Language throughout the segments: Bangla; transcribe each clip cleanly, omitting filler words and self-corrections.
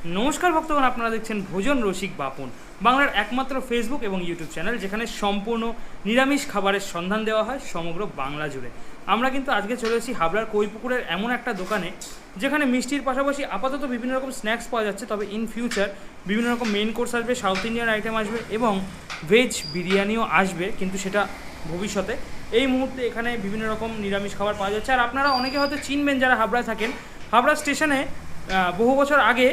নমস্কার ভক্তগণ, আপনারা দেখছেন ভোজন রসিক বাপন, বাংলার একমাত্র ফেসবুক এবং ইউটিউব চ্যানেল যেখানে সম্পূর্ণ নিরামিষ খাবারের সন্ধান দেওয়া হয় সমগ্র বাংলা জুড়ে। আমরা কিন্তু আজকে চলে এসেছি হাবড়ার কৈপুকুরের এমন একটা দোকানে যেখানে মিষ্টির পাশাপাশি আপাতত বিভিন্ন রকম স্ন্যাক্স পাওয়া যাচ্ছে, তবে ইন ফিউচার বিভিন্ন রকম মেন কোর্স আসবে, সাউথ ইন্ডিয়ান আইটেম আসবে এবং ভেজ বিরিয়ানিও আসবে, কিন্তু সেটা ভবিষ্যতে। এই মুহূর্তে এখানে বিভিন্ন রকম নিরামিষ খাবার পাওয়া যাচ্ছে। আর আপনারা অনেকে হয়তো চিনবেন যারা হাবড়ায় থাকেন, হাবড়া স্টেশনে বহু বছর আগে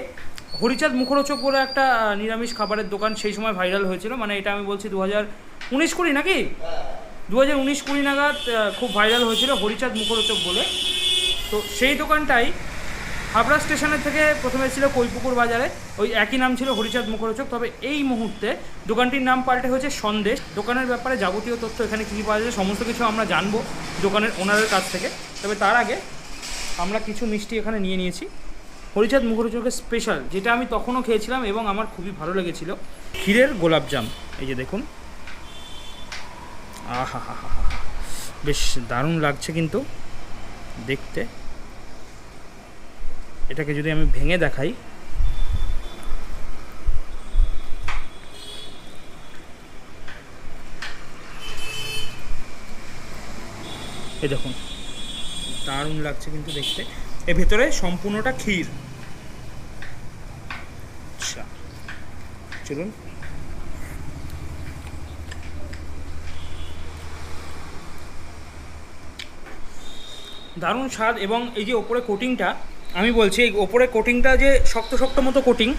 হরিচাঁদ মুখরোচক বলে একটা নিরামিষ খাবারের দোকান সেই সময় ভাইরাল হয়েছিল। মানে এটা আমি বলছি 2019-20 নাকি 2019-20 নাগাদ খুব ভাইরাল হয়েছিল হরিচাঁদ মুখরোচক বলে। তো সেই দোকানটাই হাবড়া স্টেশনের থেকে প্রথমে ছিল কৈপুকুর বাজারে, ওই একই নাম ছিল হরিচাঁদ মুখরোচক। তবে এই মুহূর্তে দোকানটির নাম পাল্টে হয়েছে সন্দেশ। দোকানের ব্যাপারে যাবতীয় তথ্য এখানে কী পাওয়া যায় সমস্ত কিছু আমরা জানবো দোকানের ওনারের কাছ থেকে। তবে তার আগে আমরা কিছু মিষ্টি এখানে নিয়ে নিয়েছি হরিচাঁদ মুখরোচকের স্পেশাল, যেটা আমি তখনও খেয়েছিলাম এবং আমার খুবই ভালো লেগেছিল, ক্ষীরের গোলাপজাম। এই যে দেখুন, আহা হা হা হা, বেশ দারুণ লাগছে কিন্তু দেখতে। এটাকে যদি আমি ভেঙে দেখাই, এই দেখুন দারুণ লাগছে কিন্তু দেখতে। এর ভেতরে সম্পূর্ণটা ক্ষীর। আচ্ছা চলুন, দারুণ স্বাদ। এবং এই যে ওপরে কোটিংটা, আমি বলছি এই ওপরে কোটিংটা যে শক্ত শক্ত মতো কোটিং,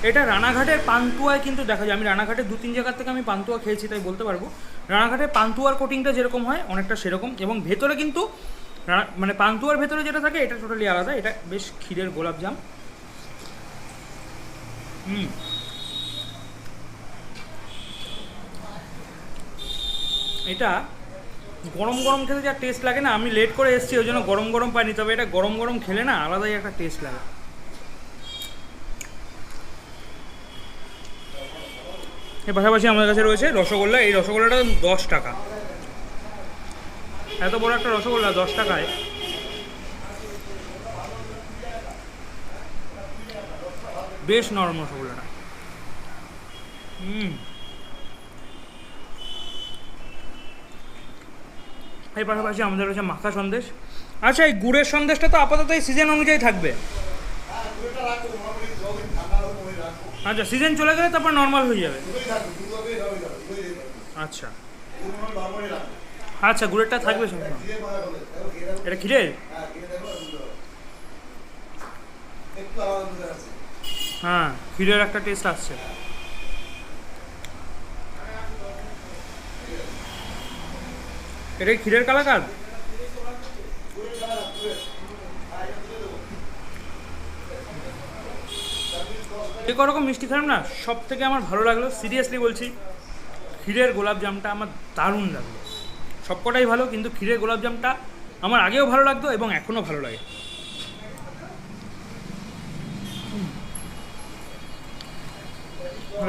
এটা রানাঘাটের পান্তুয়ায় কিন্তু দেখা যায়। আমি রানাঘাটের 2-3 জায়গার থেকে আমি পান্তুয়া খেয়েছি, তাই বলতে পারবো রানাঘাটের পান্তুয়ার কোটিংটা যেরকম হয় অনেকটা সেরকম। এবং ভেতরে কিন্তু মানে পান্তুয়ার ভেতরে যেটা থাকে এটা টোটালি আলাদা। এটা বেশ ক্ষীরের গোলাপজাম। এটা গরম গরম খেতে যা টেস্ট লাগে না, আমি লেট করে এসেছি ওই জন্য গরম গরম পাইনি, তবে এটা গরম গরম খেলে না আলাদাই একটা টেস্ট লাগে। এর পাশাপাশি আমাদের কাছে রয়েছে রসগোল্লা। এই রসগোল্লাটা 10 টাকা, এত বড় একটা রসগোল্লা 10 টাকায়। বেশ নরম রসগোল্লাটা। এর পাশাপাশি আমাদের রয়েছে মাখা সন্দেশ। আচ্ছা, এই গুড়ের সন্দেশটা তো আপাতত এই সিজন অনুযায়ী থাকবে। আচ্ছা, সিজন চলে গেলে তারপর নর্মাল হয়ে যাবে। আচ্ছা আচ্ছা, গুড়েরটা থাকবে সবসময়। এটা ক্ষীরের, হ্যাঁ ক্ষীরের একটা টেস্ট আসছে। এটা ক্ষীরের কালাকাঁদ। যে রকম মিষ্টি খেলাম না, সব থেকে আমার ভালো লাগলো, সিরিয়াসলি বলছি, ক্ষীরের গোলাপজামটা আমার দারুণ লাগলো। সবকটাই ভালো, কিন্তু ক্ষীরের গোলাপজামটা আমার আগেও ভালো লাগতো এবং এখনও ভালো লাগে।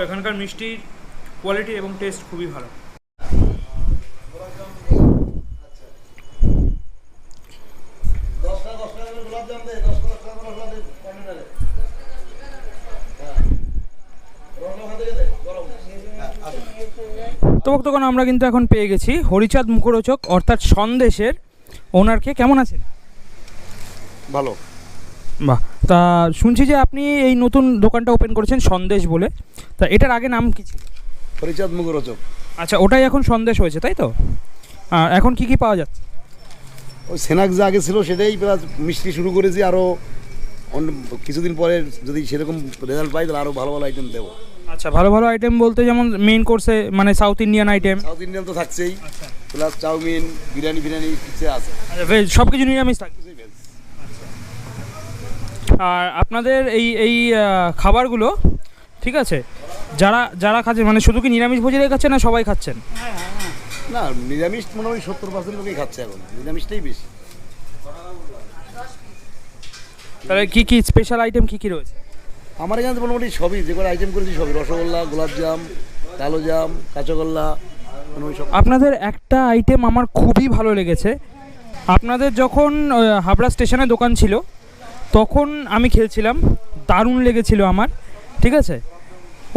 এখানকার মিষ্টির কোয়ালিটি এবং টেস্ট খুবই ভালো। তো তখন আমরা কিন্তু এখন পেয়ে গেছি হরিচাঁদ মুখরোচক অর্থাৎ সন্দেশের ওনারকে। কেমন আছেন? ভালো। বাহ, তা শুনছি যে আপনি এই নতুন দোকানটা ওপেন করেছেন সন্দেশ বলে, তা এটার আগে নাম কি ছিল? হরিচাঁদ মুখরোচক। আচ্ছা, ওটাই এখন সন্দেশ হয়েছে তাই তো? এখন কি কি পাওয়া যাচ্ছে? ওই স্ন্যাক্স যা আগে ছিল সেটাই, প্লাস মিষ্টি শুরু করেছি। আরও কিছুদিন পরে যদি সেরকম রেজাল্ট পাই তাহলে আরও ভালো ভালো আইটেম দেবো। আচ্ছা, ভালো ভালো আইটেম বলতে যেমন মেইন কোর্সে মানে south Indian item? South Indian তো থাকছেই, প্লাস চাউমিন, বিরিয়ানি ফিরিয়ানি কিছু আছে। আচ্ছা, ভেজ সব কিছু নিরামিষ থাকবে। আর আপনাদের এই এই খাবারগুলো ঠিক আছে, যারা যারা খাচ্ছে মানে শুধু কি নিরামিষ ভোজীরাই খাচ্ছে না সবাই খাচ্ছেন? না, নিরামিষ মোটামুটি 70% লোকেই খাচ্ছে এখন, নিরামিষটাই বেশি। তাহলে কি কি স্পেশাল আইটেম কি কি রয়েছে? আমার এখানে তো মোটামুটি সবই, যে করে আইটেম করেছি সবই, রসগোল্লা, গোলাপজাম, কালোজাম, কাঁচাগোল্লা, সব। আপনাদের একটা আইটেম আমার খুবই ভালো লেগেছে। আপনাদের যখন হাবড়া স্টেশনে দোকান ছিল তখন আমি খেয়েছিলাম, দারুণ লেগেছিল আমার, ঠিক আছে।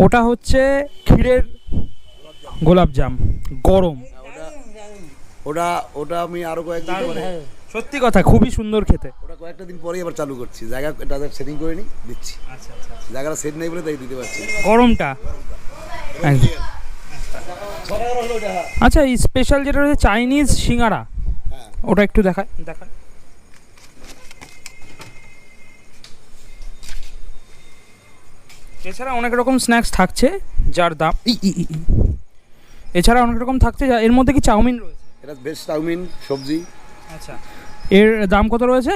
ওটা হচ্ছে ক্ষীরের গোলাপজাম, গরম। ওটা ওটা আমি আরো কয়েকদিন পরে, সত্যি কথা খুবই সুন্দর খেতে। ওটা কয়েকটা দিন পরেই আবার চালু করছি, জায়গা তাদের সেটিং করে নি দিচ্ছি। আচ্ছা, জায়গাটা সেট নেই বলে তাই দিতে পারছি না। গরমটা একদম। আচ্ছা, এই স্পেশাল যেটা রয়েছে চাইনিজ সিঙ্গারা, হ্যাঁ, ওটা একটু দেখায়। এছাড়া অনেক রকম স্ন্যাক্স থাকছে যার দাম এছাড়া অনেক রকম থাকছে, এর মধ্যে কি চাউমিন রয়েছে? এটা বেশ চাউমিন সবজি। আচ্ছা, এর দাম কত রয়েছে?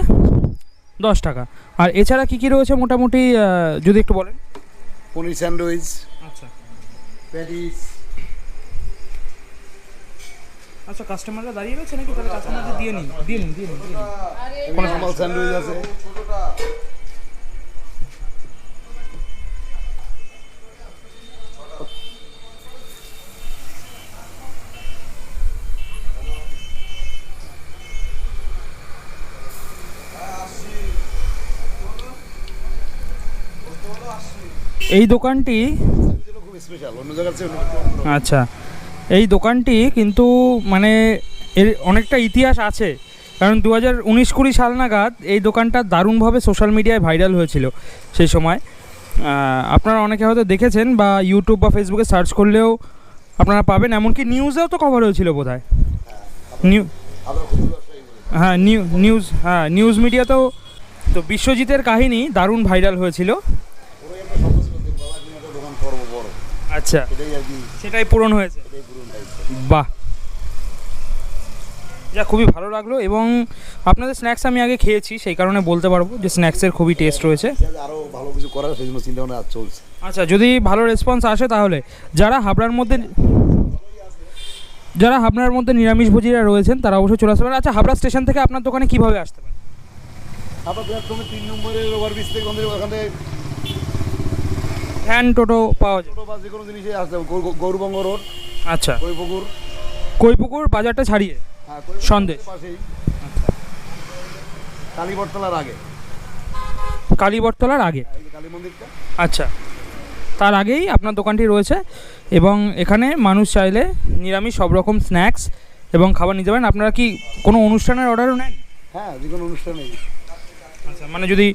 10 টাকা। আর এছাড়া কি কি রয়েছে মোটামুটি যদি একটু বলেন। পনির স্যান্ডউইচ, আচ্ছা প্যাটিস। আচ্ছা, কাস্টমাররা দাঁড়িয়ে রয়েছে নাকি? তাহলে কাস্টমারদের দিয়ে নিন। কোনো নরমাল স্যান্ডউইচ আছে। এই দোকানটি, খুব স্পেশাল, অন্য জায়গার চেয়ে অন্য। আচ্ছা, এই দোকানটি কিন্তু মানে এর অনেকটা ইতিহাস আছে, কারণ 2019-20 সাল নাগাদ এই দোকানটা দারুণভাবে সোশ্যাল মিডিয়ায় ভাইরাল হয়েছিল সেই সময়। আপনারা অনেকে হয়তো দেখেছেন, বা ইউটিউব বা ফেসবুকে সার্চ করলেও আপনারা পাবেন, এমনকি নিউজেও তো কভার হয়েছিল বোধহয়। হ্যাঁ, নিউজ মিডিয়াতেও। তো বিশ্বজিতের কাহিনী দারুণ ভাইরাল হয়েছিল। আচ্ছা, সেটাই পূরণ হয়েছে। বাহ, যা খুবই ভালো লাগলো। এবং আপনাদের স্ন্যাক্স আমি আগে খেয়েছি, সেই কারণে বলতে পারবো যে স্ন্যাক্সের খুবই টেস্ট রয়েছে। আরো ভালো কিছু করার সেই জন্য চিন্তা ভাবনা চলছে। আচ্ছা, যদি ভালো রেসপন্স আসে তাহলে যারা হাবড়ার মধ্যে নিরামিষভোজীরা রয়েছেন তারা অবশ্যই চলে আসতে পারেন। আচ্ছা, হাবড়া স্টেশন থেকে আপনার দোকানে কিভাবে আসতে পারেন? আপনার প্ল্যাটফর্মে 3 নম্বরের ওভারব্রিজ থেকে ওখানে ভ্যান টোটো পাওয়া যায়? ছোটো বা যে কোনো জিনিসে আসতে হবে। গৌরবঙ্গ রোড, আচ্ছা, কৈপুকুর বাজারটা ছাড়িয়ে হ্যাঁ, সন্দেশ পাশেই, কালীবটতলার আগে, কালীবটতলার আগে, এই যে কালী মন্দিরটা, আচ্ছা, তার আগেই আপনার দোকানটি রয়েছে। এবং এখানে মানুষ চাইলে নিরামিষ সব রকম স্ন্যাক্স এবং খাবার নিতে পারেন। আপনারা কি কোনো অনুষ্ঠানের অর্ডারও নেন? হ্যাঁ, যে কোনো অনুষ্ঠানেই। আচ্ছা, মানে যদি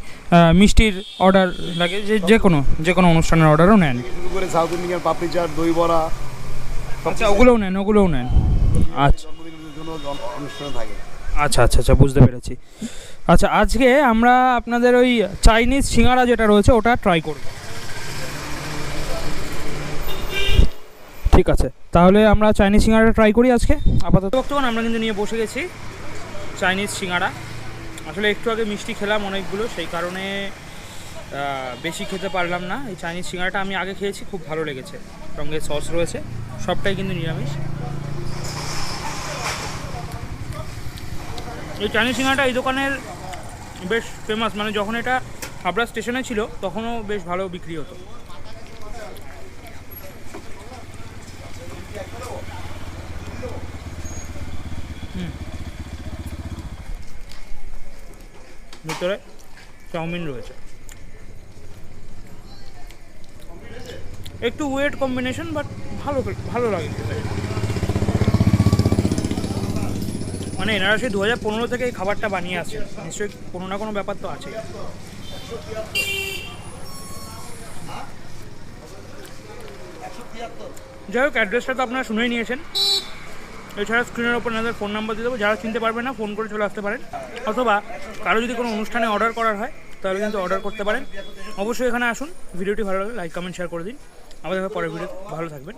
মিষ্টির অর্ডার লাগে, যে কোনো অনুষ্ঠানের অর্ডারও নেন? শুরু করে সাউথ ইন্ডিয়ান পাপড়ি চাট, দই বড়া। আচ্ছা, ওগুলোও নেন। আচ্ছা, জন্মদিনের জন্য অনুষ্ঠান থাকে। আচ্ছা, বুঝতে পেরেছি। আচ্ছা, আজকে আমরা আপনাদের ওই চাইনিজ সিঙ্গারা যেটা রয়েছে ওটা ট্রাই করব। ঠিক আছে, তাহলে আমরা চাইনিজ সিঙ্গারাটা ট্রাই করি আজকে। আপাতত বর্তমান আমরা কিন্তু নিয়ে বসে গেছি চাইনিজ সিঙ্গারা। আসলে একটু আগে মিষ্টি খেলাম অনেকগুলো, সেই কারণে বেশি খেতে পারলাম না। এই চাইনিজ সিঙ্গারাটা আমি আগে খেয়েছি, খুব ভালো লেগেছে। সঙ্গে সস রয়েছে, সবটাই কিন্তু নিরামিষ। এই চাইনিজ সিঙ্গারাটা এই দোকানের বেশ ফেমাস, মানে যখন এটা হাবড়া স্টেশনে ছিল তখনও বেশ ভালো বিক্রি হতো। ভিতরে চাউমিন রয়েছে, একটু ওয়েট কম্বিনেশন, বাট ভালো লাগে খেতে। মানে এনারা সেই 2015 থেকে এই খাবারটা বানিয়ে আসছে, নিশ্চয়ই কোনো না কোনো ব্যাপার তো আছে। যাই হোক, অ্যাড্রেসটা তো আপনারা শুনেই নিয়েছেন। এছাড়া স্ক্রিনের ওপর আপনাদের ফোন নাম্বার দিয়ে দেবো, যারা চিনতে পারবেন না ফোন করে চলে আসতে পারেন। অথবা কারো যদি কোনো অনুষ্ঠানে অর্ডার করার হয় তাহলে কিন্তু অর্ডার করতে পারেন। অবশ্যই এখানে আসুন। ভিডিওটি ভালো লাগলে লাইক কমেন্ট শেয়ার করে দিন। আমাদের পরের ভিডিও, ভালো থাকবেন।